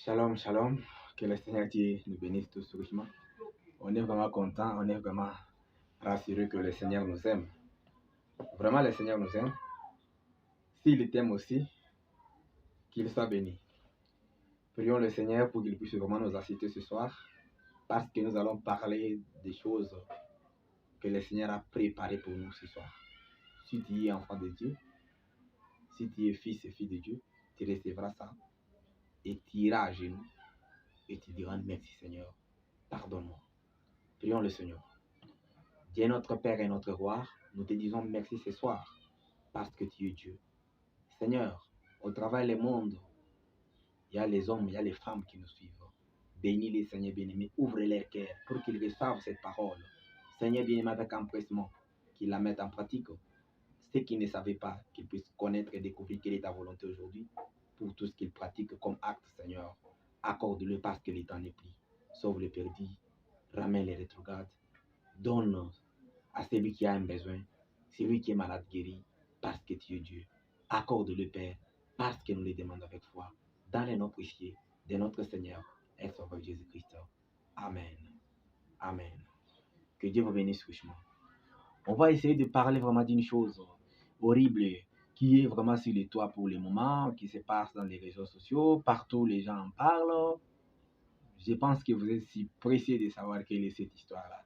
Shalom, shalom. Que le Seigneur Dieu nous bénisse tous richement. On est vraiment content, on est vraiment rassuré que le Seigneur nous aime. Vraiment, le Seigneur nous aime. S'il t'aime aussi, qu'il soit béni. Prions le Seigneur pour qu'il puisse vraiment nous assister ce soir, parce que nous allons parler des choses que le Seigneur a préparées pour nous ce soir. Si tu es enfant de Dieu, si tu es fils et fille de Dieu, tu recevras ça et tu iras à genoux et tu diras merci Seigneur, pardonne-moi. Prions le Seigneur. Dieu notre Père et notre Roi, nous te disons merci ce soir parce que tu es Dieu. Seigneur, au travers du monde, il y a les hommes, il y a les femmes qui nous suivent. Bénis-les, Seigneur bien-aimé, ouvre leur cœur pour qu'ils reçoivent cette parole. Seigneur bien-aimé, avec empressement, qu'ils la mettent en pratique. Ceux qui ne savaient pas, qu'ils puissent connaître et découvrir quelle est ta volonté aujourd'hui pour tout ce qu'ils pratiquent comme acte, Seigneur. Accorde-le parce que le temps n'est plus. Sauve les perdus, ramène les rétrogrades, donne à celui qui a un besoin, celui qui est malade guéri, parce que tu es Dieu. Accorde le Père, parce que nous le demandons avec foi, dans les noms précieux de notre Seigneur et Sauveur Jésus-Christ. Amen. Amen. Que Dieu vous bénisse richement. On va essayer de parler vraiment d'une chose horrible qui est vraiment sur les toits pour le moment, qui se passe dans les réseaux sociaux, partout les gens en parlent. Je pense que vous êtes si pressés de savoir quelle est cette histoire-là.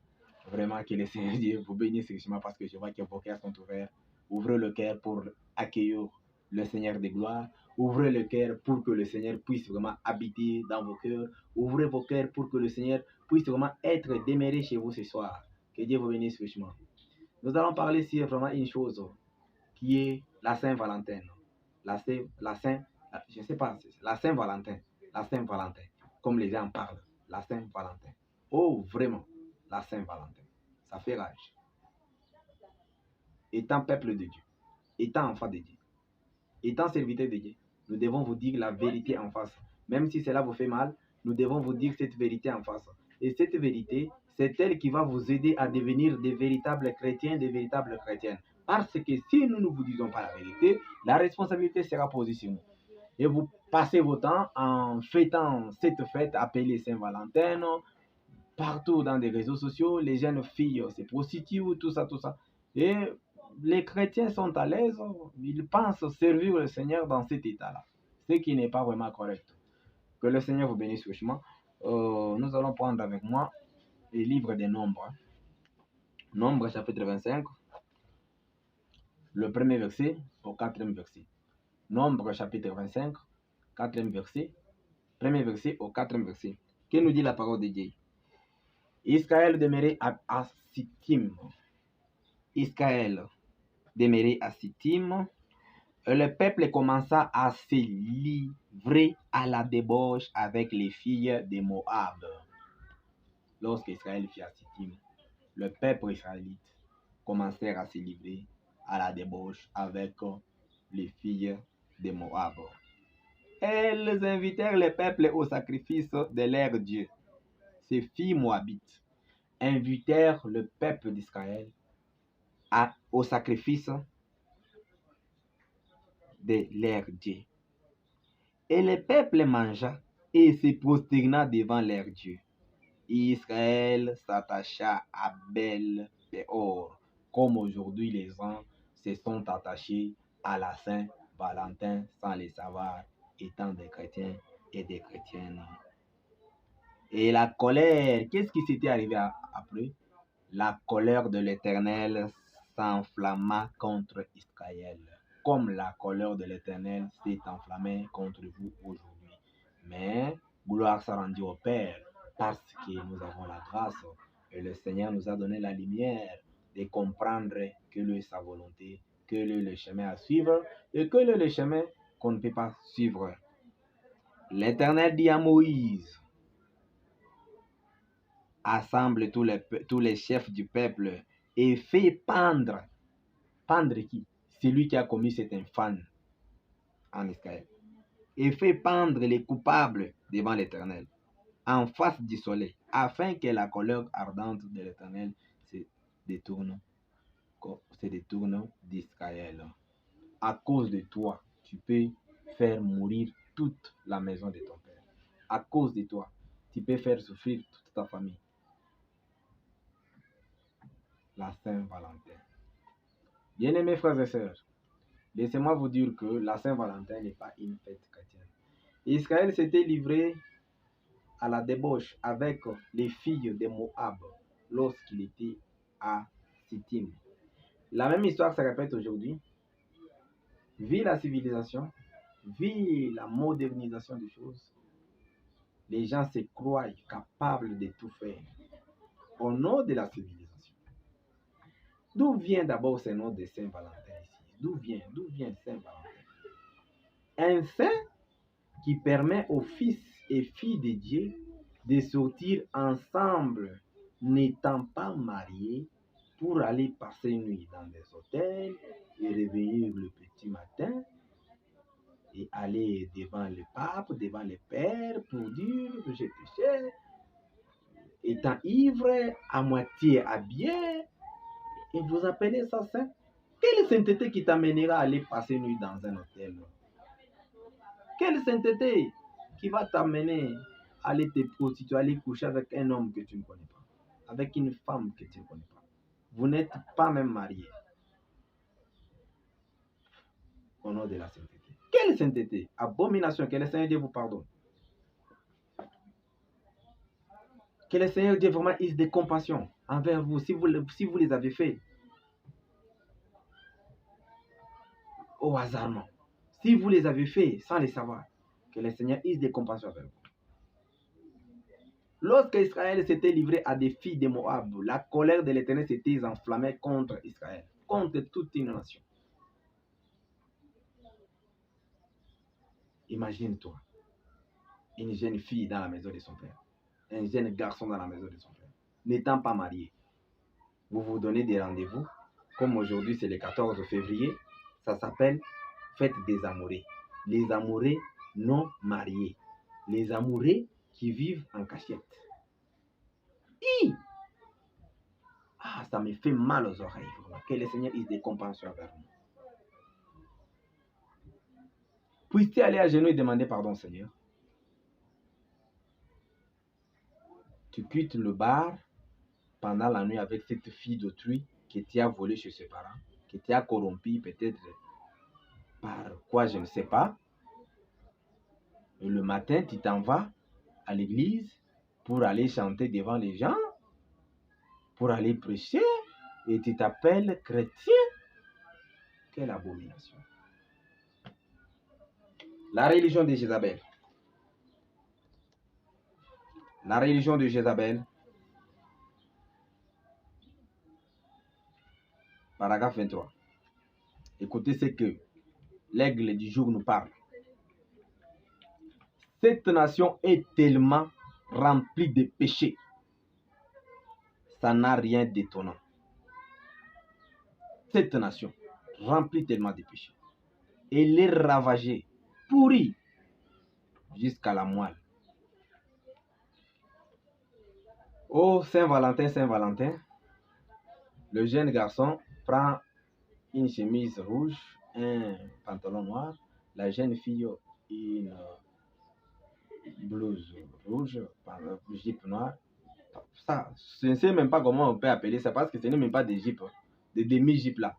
Vraiment que le Seigneur Dieu vous bénisse richement parce que je vois que vos cœurs sont ouverts. Ouvrez le cœur pour accueillir le Seigneur de gloire. Ouvrez le cœur pour que le Seigneur puisse vraiment habiter dans vos cœurs. Ouvrez vos cœurs pour que le Seigneur puisse vraiment être demeuré chez vous ce soir. Que Dieu vous bénisse richement. Nous allons parler sur vraiment une chose qui est la Saint-Valentin. Je sais pas, la Saint-Valentin. La Saint-Valentin. Comme les gens parlent, la Saint-Valentin. Oh, vraiment, la Saint-Valentin. Ça fait rage. Étant peuple de Dieu, étant enfant de Dieu, étant serviteur de Dieu, nous devons vous dire la vérité en face. Même si cela vous fait mal, nous devons vous dire cette vérité en face. Et cette vérité, c'est elle qui va vous aider à devenir des véritables chrétiens, des véritables chrétiennes. Parce que si nous ne vous disons pas la vérité, la responsabilité sera posée sur nous. Et vous passez vos temps en fêtant cette fête appelée Saint-Valentin, partout dans des réseaux sociaux, les jeunes filles se prostituent, tout ça, tout ça. Et les chrétiens sont à l'aise, ils pensent servir le Seigneur dans cet état-là, ce qui n'est pas vraiment correct. Que le Seigneur vous bénisse richement. Nous allons prendre avec moi le livre des Nombres. Nombres chapitre 25, le premier verset au quatrième verset. Nombres chapitre 25, quatrième verset, premier verset au quatrième verset. Que nous dit la parole de Dieu? Israël demeurait à Sittim. Israël demeurait à Sittim. Le peuple commença à se livrer à la débauche avec les filles de Moab. Lorsqu'Israël fut à Sittim, le peuple israélite commençait à se livrer à la débauche avec les filles de Moab. Elles invitèrent le peuple au sacrifice de leur Dieu. Ces filles moabites invitèrent le peuple d'Israël au sacrifice de leur Dieu. Et le peuple mangea et se prosterna devant leur Dieu. Israël s'attacha à Bel-Péor, comme aujourd'hui les gens se sont attachés à la Saint-Valentin sans le savoir, étant des chrétiens et des chrétiennes. Et la colère, qu'est-ce qui s'était arrivé après? La colère de l'Éternel s'enflamma contre Israël, comme la colère de l'Éternel s'est enflammée contre vous aujourd'hui. Mais gloire soit rendue au Père, parce que nous avons la grâce et le Seigneur nous a donné la lumière de comprendre quelle est sa volonté, quel est le chemin à suivre et quel est le chemin qu'on ne peut pas suivre. L'Éternel dit à Moïse: assemble tous les chefs du peuple et fais pendre. Pendre qui? Celui qui a commis cet infâme en Israël. Et fais pendre les coupables devant l'Éternel, en face du soleil, afin que la colère ardente de l'Éternel se détourne d'Israël. À cause de toi, tu peux faire mourir toute la maison de ton père. à cause de toi, tu peux faire souffrir toute ta famille. La Saint-Valentin. Bien-aimés frères et sœurs, laissez-moi vous dire que la Saint-Valentin n'est pas une fête chrétienne. Israël s'était livré à la débauche avec les filles de Moab lorsqu'il était à Sittim. La même histoire se répète aujourd'hui. Vu la civilisation, vu la modernisation des choses, les gens se croient capables de tout faire au nom de la civilisation. D'où vient d'abord ce nom de Saint-Valentin ici? D'où vient Saint-Valentin? Un saint qui permet aux fils et filles de Dieu de sortir ensemble, n'étant pas mariés, pour aller passer une nuit dans des hôtels et revenir le petit matin et aller devant le pape, devant le père pour dire que j'ai péché, étant ivre, à moitié habillé, et vous appelez ça saint? Quelle sainteté qui t'amènera à aller passer une nuit dans un hôtel? Quelle sainteté qui va t'amener à aller te prostituer, à aller coucher avec un homme que tu ne connais pas, avec une femme que tu ne connais pas? Vous n'êtes pas même marié. Au nom de la sainteté. Quelle sainteté? Abomination. Que le Seigneur Dieu vous pardonne. Que le Seigneur Dieu vraiment ait de compassion envers vous si vous les avez fait au hasard. Si vous les avez fait sans les savoir, que le Seigneur ait de compassion envers vous. Lorsque Israël s'était livré à des filles de Moab, la colère de l'Éternel s'était enflammée contre Israël, contre toute une nation. Imagine-toi, une jeune fille dans la maison de son père, un jeune garçon dans la maison de son père, n'étant pas marié. Vous vous donnez des rendez-vous, comme aujourd'hui c'est le 14 février, ça s'appelle Fête des amoureux. Les amoureux non mariés, les amoureux qui vivent en cachette. Ah, ça me fait mal aux oreilles. Que le Seigneur ait des compassions envers nous. Puisses-tu aller à genoux et demander pardon, Seigneur? Tu quittes le bar pendant la nuit avec cette fille d'autrui que tu as volée chez ses parents, que tu as corrompu peut-être par quoi je ne sais pas. Et le matin, tu t'en vas à l'église pour aller chanter devant les gens, pour aller prêcher, et tu t'appelles chrétien. Quelle abomination. La religion de Jézabel. La religion de Jézabel. Paragraphe 23. Écoutez ce que l'aigle du jour nous parle. Cette nation est tellement remplie de péchés. Ça n'a rien d'étonnant. Cette nation, remplie tellement de péchés. Elle est ravagée, pourrie, jusqu'à la moelle. Oh Saint-Valentin, Saint-Valentin, le jeune garçon prend une chemise rouge, un pantalon noir, la jeune fille une blouse rouge, une jupe noire. Ça, je ne sais même pas comment on peut appeler ça parce que ce n'est même pas des jupes, des demi-jupes là,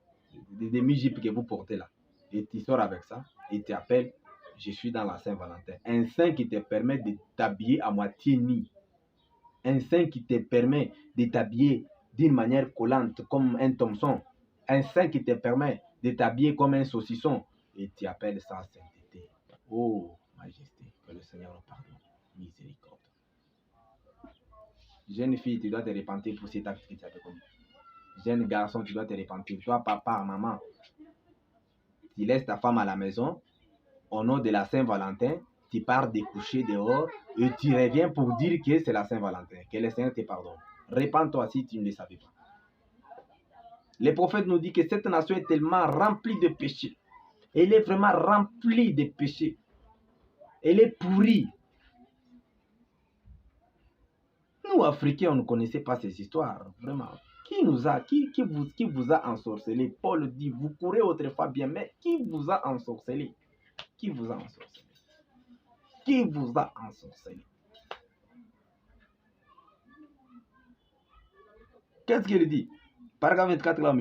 des demi-jupes que vous portez là. Et tu sors avec ça et tu appelles, je suis dans la Saint-Valentin. Un saint qui te permet de t'habiller à moitié nu. Un saint qui te permet de t'habiller d'une manière collante comme un Thompson. Un saint qui te permet de t'habiller comme un saucisson. Et tu appelles ça sainteté. Oh, majesté, que le Seigneur nous pardonne. Miséricorde. Jeune fille, tu dois te repentir pour cet acte que tu as commis. Jeune garçon, tu dois te repentir. Toi, papa, maman, tu laisses ta femme à la maison. Au nom de la Saint-Valentin, tu pars découcher dehors et tu reviens pour dire que c'est la Saint-Valentin. Que le Seigneur te pardonne. Repends-toi si tu ne le savais pas. Le prophète nous dit que cette nation est tellement remplie de péchés. Elle est vraiment remplie de péchés. Elle est pourrie. Nous, Africains, on ne connaissait pas ces histoires. Vraiment. Qui vous a ensorcelé? Paul dit, vous courez autrefois bien, mais qui vous a ensorcelé? Qui vous a ensorcelé? Qui vous a ensorcelé? Qu'est-ce qu'il dit? Paragraphe 24, là,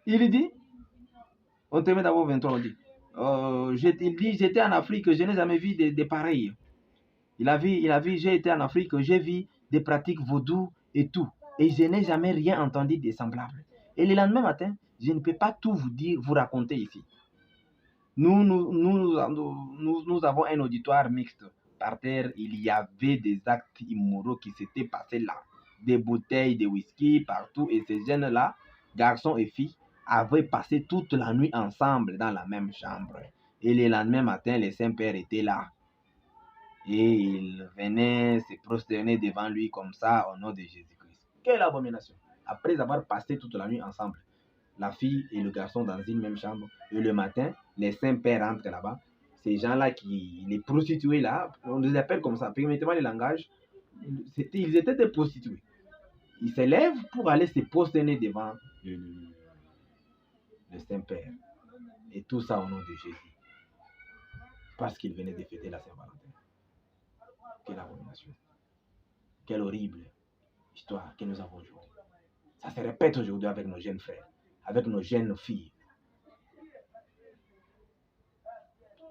il dit, on termine d'abord 23, on dit, il dit, j'étais en Afrique, je n'ai jamais vu de pareils. Il a vu, j'ai été en Afrique, j'ai vu des pratiques vaudou et tout. Et je n'ai jamais rien entendu de semblable. Et le lendemain matin, je ne peux pas tout vous dire, vous raconter ici. Nous avons un auditoire mixte. Par terre, il y avait des actes immoraux qui s'étaient passés là. Des bouteilles de whisky partout. Et ces jeunes-là, garçons et filles, avaient passé toute la nuit ensemble dans la même chambre. Et le lendemain matin, les saints-pères étaient là. Et ils venaient se prosterner devant lui comme ça au nom de Jésus-Christ. Quelle abomination! Après avoir passé toute la nuit ensemble, la fille et le garçon dans une même chambre, et le matin, les saints-pères rentrent là-bas. Ces gens-là, les prostituées là, on les appelle comme ça, permettez-moi le langage, ils étaient des prostituées. Ils se lèvent pour aller se prosterner devant le Saint-Père. Et tout ça au nom de Jésus. Parce qu'ils venaient de fêter la Saint-Valentin. Quelle abomination. Quelle horrible histoire que nous avons aujourd'hui. Ça se répète aujourd'hui avec nos jeunes frères, avec nos jeunes filles.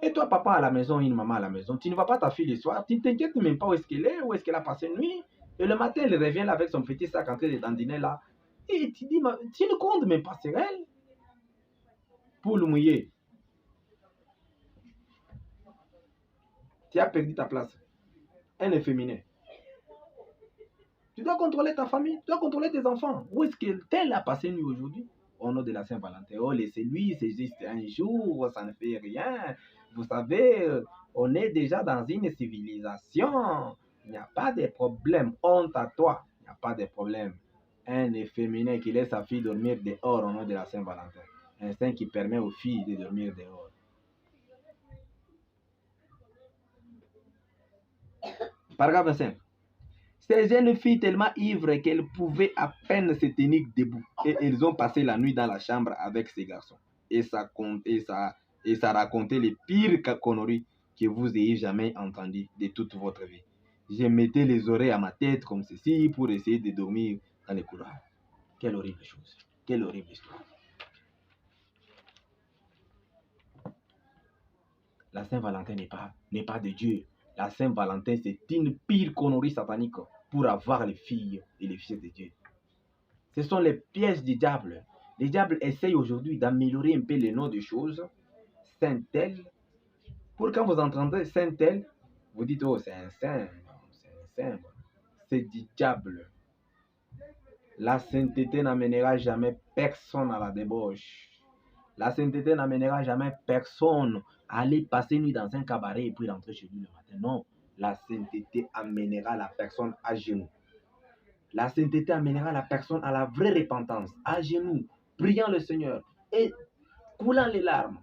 Et toi, papa à la maison, une maman à la maison, tu ne vois pas ta fille le soir, tu ne t'inquiètes même pas où est-ce qu'elle est, où est-ce qu'elle a passé une nuit. Et le matin, elle revient là avec son petit sac en train de dandiner là. Et tu dis, tu ne comptes même pas sur elle. Poule mouillée. Tu as perdu ta place. Un efféminé. Tu dois contrôler ta famille, tu dois contrôler tes enfants. Où est-ce qu'elle a passé une nuit aujourd'hui? Au nom de la Saint-Valentin. Oh, laissez-lui, c'est juste un jour, ça ne fait rien. Vous savez, on est déjà dans une civilisation. Il n'y a pas de problème. Honte à toi. Il n'y a pas de problème. Un efféminé qui laisse sa fille dormir dehors au nom de la Saint-Valentin. Un saint qui permet aux filles de dormir dehors. Paragraphe 25. Ces jeunes filles tellement ivres qu'elles pouvaient à peine se tenir debout. Et elles ont passé la nuit dans la chambre avec ces garçons. Et ça racontait les pires conneries que vous ayez jamais entendues de toute votre vie. Je mettais les oreilles à ma tête comme ceci pour essayer de dormir dans les couloirs. Quelle horrible chose. Quelle horrible histoire. La Saint-Valentin n'est pas de Dieu. La Saint-Valentin, c'est une pire connerie satanique pour avoir les filles et les fils de Dieu. Ce sont les pièges du diable. Le diable essaye aujourd'hui d'améliorer un peu les noms de choses. Saint-tel. Pour quand vous entendez Saint-tel, vous dites, oh, c'est un saint. C'est un saint. C'est du diable. La sainteté n'amènera jamais personne à la débauche. La sainteté n'amènera jamais personne à aller passer une nuit dans un cabaret et puis rentrer chez lui le matin. Non, la sainteté amènera la personne à genoux. La sainteté amènera la personne à la vraie repentance, à genoux, priant le Seigneur et coulant les larmes.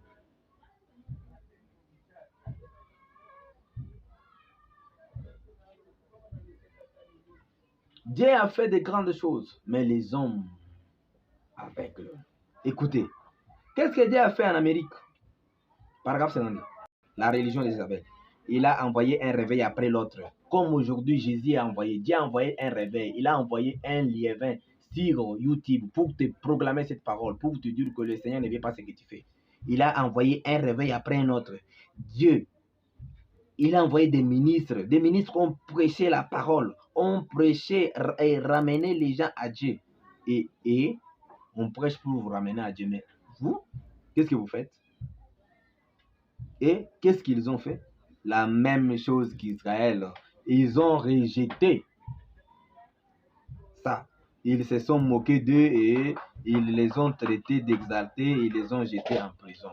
Dieu a fait de grandes choses, mais les hommes aveugles. Écoutez, qu'est-ce que Dieu a fait en Amérique? Paragraphe 52. La religion des aveugles. Il a envoyé un réveil après l'autre. Comme aujourd'hui, Jésus a envoyé, Dieu a envoyé un réveil. Il a envoyé un lièvin sur YouTube pour te proclamer cette parole, pour te dire que le Seigneur ne veut pas ce que tu fais. Il a envoyé un réveil après un autre. Dieu, il a envoyé des ministres. Des ministres ont prêché la parole, ont prêché et ramené les gens à Dieu. Et on prêche pour vous ramener à Dieu. Mais vous, qu'est-ce que vous faites? Et qu'est-ce qu'ils ont fait? La même chose qu'Israël. Ils ont rejeté ça. Ils se sont moqués d'eux et ils les ont traités d'exaltés et ils les ont jetés en prison.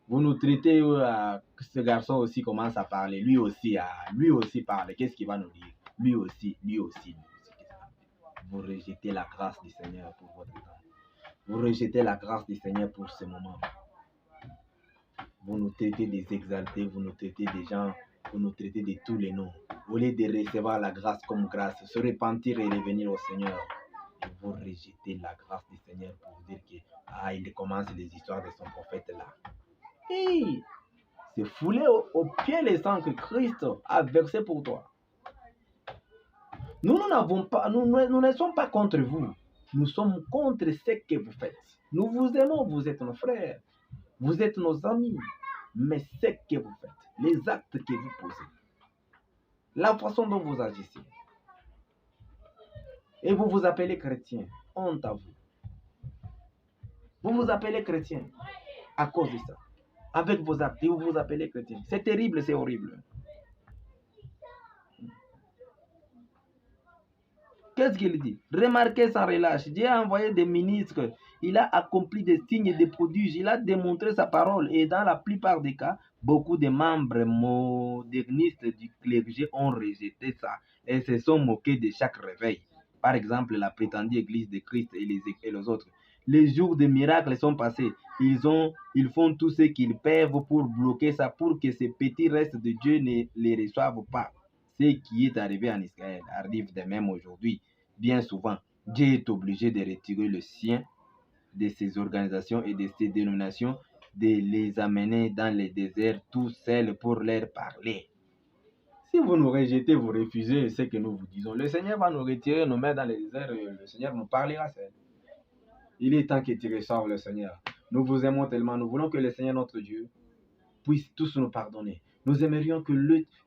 Vous nous traitez, ce garçon aussi commence à parler. Lui aussi parle. Qu'est-ce qu'il va nous dire? Lui aussi. Vous rejetez la grâce du Seigneur pour votre temps. Vous rejetez la grâce du Seigneur pour ce moment. Vous nous traitez des exaltés, vous nous traitez des gens, vous nous traitez de tous les noms. Au lieu de recevoir la grâce comme grâce, se repentir et revenir au Seigneur. Et vous rejetez la grâce du Seigneur pour dire que il commence les histoires de son prophète là. Hey, C'est fouler au pied les sangs que Christ a versé pour toi. Nous ne sommes pas contre vous. Nous sommes contre ce que vous faites. Nous vous aimons, vous êtes nos frères. Vous êtes nos amis. Mais ce que vous faites, les actes que vous posez, la façon dont vous agissez, et vous vous appelez chrétien, honte à vous. Vous vous appelez chrétien à cause de ça. Avec vos actes, vous vous appelez chrétien. C'est terrible, c'est horrible. Qu'est-ce qu'il dit? Remarquez sans relâche. Dieu a envoyé des ministres. Il a accompli des signes et des prodiges. Il a démontré sa parole. Et dans la plupart des cas, beaucoup de membres modernistes du clergé ont rejeté ça et se sont moqués de chaque réveil. Par exemple, la prétendue Église de Christ et les autres. Les jours de miracles sont passés. Ils font tout ce qu'ils peuvent pour bloquer ça, pour que ces petits restes de Dieu ne les reçoivent pas. Ce qui est arrivé en Israël arrive de même aujourd'hui. Bien souvent, Dieu est obligé de retirer le sien de ces organisations et de ces dénominations, de les amener dans les déserts tout seuls pour leur parler. Si vous nous rejetez, vous refusez ce que nous vous disons, le Seigneur va nous retirer, nous mettre dans les déserts et le Seigneur nous parlera seul. Il est temps que tu reçoives le Seigneur. Nous vous aimons tellement, nous voulons que le Seigneur notre Dieu puisse tous nous pardonner. Nous aimerions que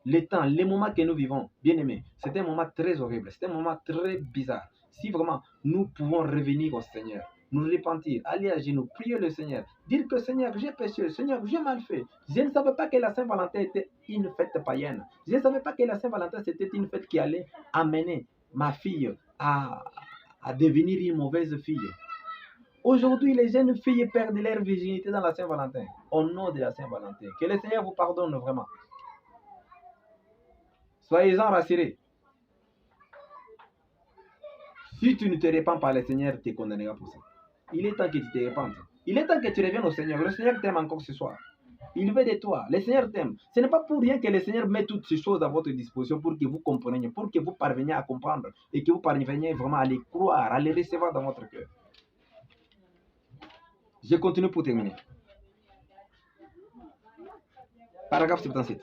les moments que nous vivons, bien aimés, c'est un moment très horrible, c'est un moment très bizarre. Si vraiment nous pouvons revenir au Seigneur, nous repentir, aller à genoux, prier le Seigneur, dire que Seigneur, j'ai péché, Seigneur, j'ai mal fait. Je ne savais pas que la Saint-Valentin était une fête païenne. Je ne savais pas que la Saint-Valentin c'était une fête qui allait amener ma fille à devenir une mauvaise fille. Aujourd'hui, les jeunes filles perdent leur virginité dans la Saint-Valentin, au nom de la Saint-Valentin. Que le Seigneur vous pardonne vraiment. Soyez-en rassurés. Si tu ne te répands pas, le Seigneur te condamnera pour ça. Il est temps que tu te répandes. Il est temps que tu reviennes au Seigneur. Le Seigneur t'aime encore ce soir. Il veut de toi. Le Seigneur t'aime. Ce n'est pas pour rien que le Seigneur met toutes ces choses à votre disposition pour que vous compreniez, pour que vous parveniez à comprendre et que vous parveniez vraiment à les croire, à les recevoir dans votre cœur. Je continue pour terminer. Paragraphe 77.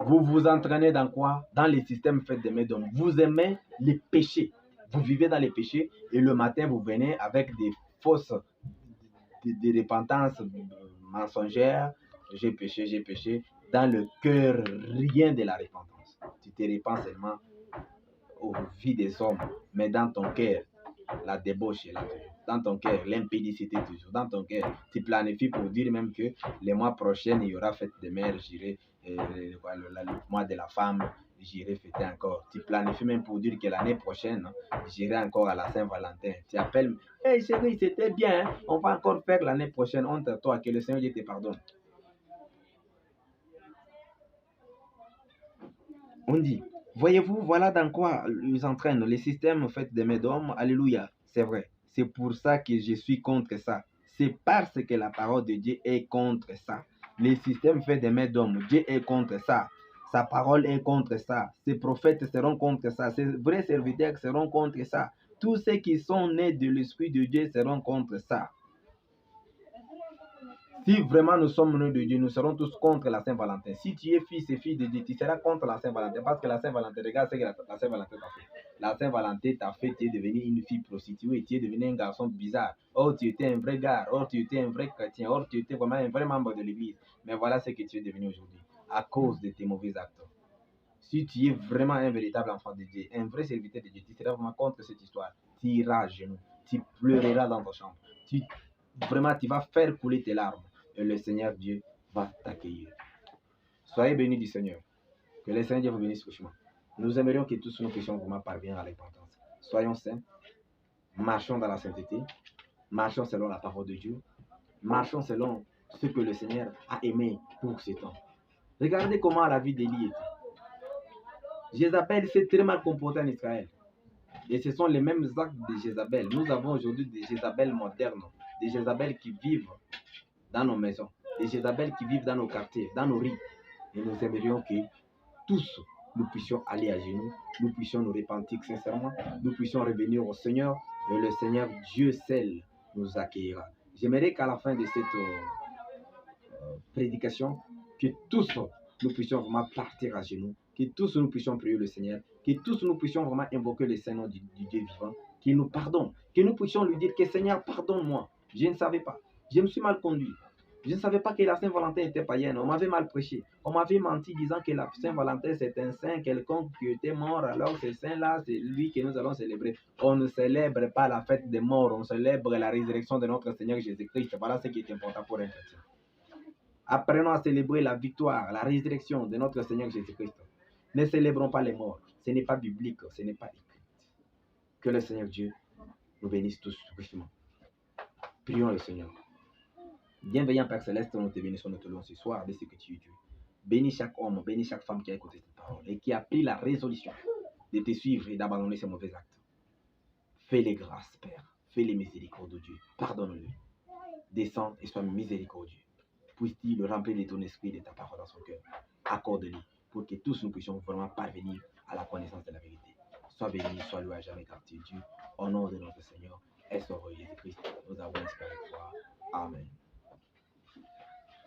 Vous vous entraînez dans quoi? Dans les systèmes faits de médecins. Vous aimez les péchés. Vous vivez dans les péchés et le matin, vous venez avec des fausses de repentance mensongère. J'ai péché. Dans le cœur, rien de la repentance. Tu te repens seulement aux vies des hommes, mais dans ton cœur, la débauche est là toujours. Dans ton cœur, l'impédicité toujours. Dans ton cœur, tu planifies pour dire même que les mois prochains, il y aura fête de mère, j'irai, le mois de la femme, j'irai fêter encore. Tu planifies même pour dire que l'année prochaine, j'irai encore à la Saint-Valentin. Tu appelles, hey chérie, c'était bien, on va encore faire l'année prochaine. Honte à toi, que le Seigneur te pardonne. On dit, voyez-vous, voilà dans quoi ils entraînent les systèmes faits de médômes. Alléluia, c'est vrai. C'est pour ça que je suis contre ça. C'est parce que la parole de Dieu est contre ça. Les systèmes faits de médômes, Dieu est contre ça. Sa parole est contre ça. Ses prophètes seront contre ça. Ses vrais serviteurs seront contre ça. Tous ceux qui sont nés de l'Esprit de Dieu seront contre ça. Si vraiment nous sommes nés de Dieu, nous serons tous contre la Saint-Valentin. Si tu es fils et fille de Dieu, tu seras contre la Saint-Valentin. Parce que la Saint-Valentin, regarde ce que la Saint-Valentin t'a fait. La Saint-Valentin t'a fait, tu es devenu une fille prostituée, tu es devenu un garçon bizarre. Or, tu étais un vrai gars, or, tu étais un vrai chrétien, or, tu étais vraiment un vrai membre de l'église. Mais voilà ce que tu es devenu aujourd'hui, à cause de tes mauvais actes. Si tu es vraiment un véritable enfant de Dieu, un vrai serviteur de Dieu, tu seras vraiment contre cette histoire. Tu iras à genoux, tu pleureras dans ta chambre. Vraiment, tu vas faire couler tes larmes. Et le Seigneur Dieu va t'accueillir. Soyez bénis du Seigneur. Que le Seigneur Dieu vous bénisse richement. Nous aimerions que tous nous puissions vraiment parvenir à la repentance. Soyons saints. Marchons dans la sainteté. Marchons selon la parole de Dieu. Marchons selon ce que le Seigneur a aimé pour ce temps. Regardez comment la vie d'Élie était. Jézabel s'est très mal comporté en Israël. Et ce sont les mêmes actes de Jézabel. Nous avons aujourd'hui des Jézabel modernes. Des Jézabel qui vivent dans nos maisons, des Jézabel qui vivent dans nos quartiers, dans nos rues. Et nous aimerions que tous nous puissions aller à genoux, nous puissions nous repentir sincèrement, nous puissions revenir au Seigneur, et le Seigneur Dieu seul nous accueillera. J'aimerais qu'à la fin de cette prédication, que tous nous puissions vraiment partir à genoux, que tous nous puissions prier le Seigneur, que tous nous puissions vraiment invoquer le Saint-Nom du Dieu vivant, qu'il nous pardonne, que nous puissions lui dire que Seigneur, pardonne-moi, je ne savais pas, je me suis mal conduit. Je ne savais pas que la Saint-Valentin était païenne. On m'avait mal prêché. On m'avait menti disant que la Saint-Valentin, c'est un saint quelconque qui était mort. Alors ce saint-là, c'est lui que nous allons célébrer. On ne célèbre pas la fête des morts. On célèbre la résurrection de notre Seigneur Jésus-Christ. Voilà ce qui est important pour un chrétien. Apprenons à célébrer la victoire, la résurrection de notre Seigneur Jésus-Christ. Ne célébrons pas les morts. Ce n'est pas biblique. Ce n'est pas écrit. Que le Seigneur Dieu nous bénisse tous richement. Prions le Seigneur. Bienveillant Père Céleste, nous te bénissons, nous te louons ce soir de ce que tu es Dieu. Bénis chaque homme, bénis chaque femme qui a écouté cette parole et qui a pris la résolution de te suivre et d'abandonner ses mauvais actes. Fais-les grâces, Père. Fais-les miséricordes, Dieu. Pardonne-le. Descends et sois miséricordieux. Puisses-tu le remplir de ton esprit et de ta parole dans son cœur. Accorde-lui pour que tous nous puissions vraiment parvenir à la connaissance de la vérité. Sois béni, sois loué à jamais car tu es Dieu. Au nom de notre Seigneur et Sauveur Jésus.